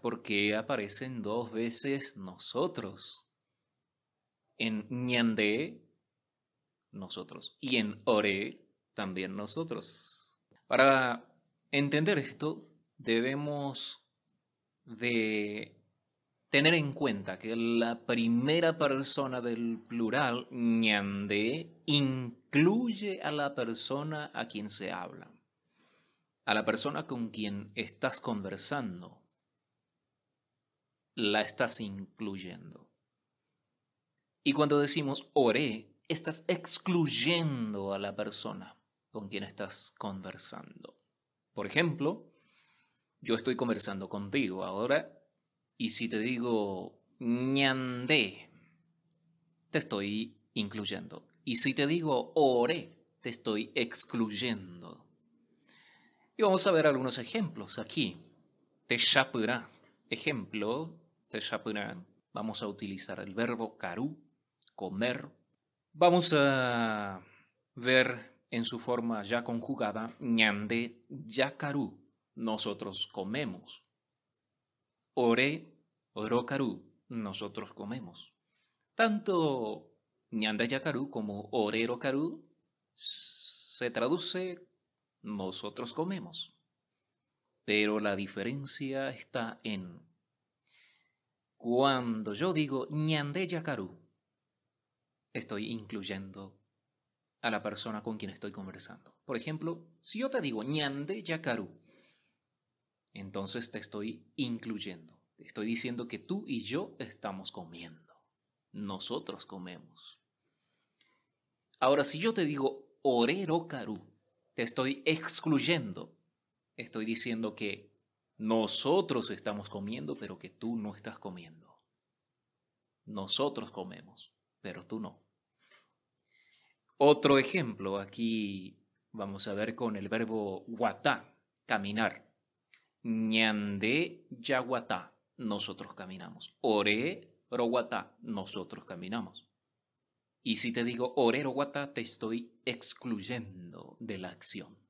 ¿Por qué aparecen dos veces nosotros? En ñandé, nosotros. Y en oré, también nosotros. Para entender esto, debemos de tener en cuenta que la primera persona del plural, ñandé, incluye a la persona a quien se habla, a la persona con quien estás conversando, la estás incluyendo. Y cuando decimos oré, estás excluyendo a la persona con quien estás conversando. Por ejemplo, yo estoy conversando contigo ahora y si te digo ñandé, te estoy incluyendo. Y si te digo oré, te estoy excluyendo. Y vamos a ver algunos ejemplos aquí. Teshapura. Ejemplo, teshapura. Vamos a utilizar el verbo karu, comer. Vamos a ver en su forma ya conjugada, ñande yakaru, nosotros comemos. Ore, orokaru, nosotros comemos. Tanto ñande yakaru como ore orokaru se traduce nosotros comemos. Pero la diferencia está en cuando yo digo ñande yakaru, estoy incluyendo a la persona con quien estoy conversando. Por ejemplo, si yo te digo ñande yakaru, entonces te estoy incluyendo. Te estoy diciendo que tú y yo estamos comiendo. Nosotros comemos. Ahora, si yo te digo orero karu, te estoy excluyendo. Estoy diciendo que nosotros estamos comiendo, pero que tú no estás comiendo. Nosotros comemos, pero tú no. Otro ejemplo, aquí vamos a ver con el verbo guatá, caminar. Ñande yaguatá, nosotros caminamos. Ore roguatá, nosotros caminamos. Y si te digo orero guatá, te estoy excluyendo de la acción.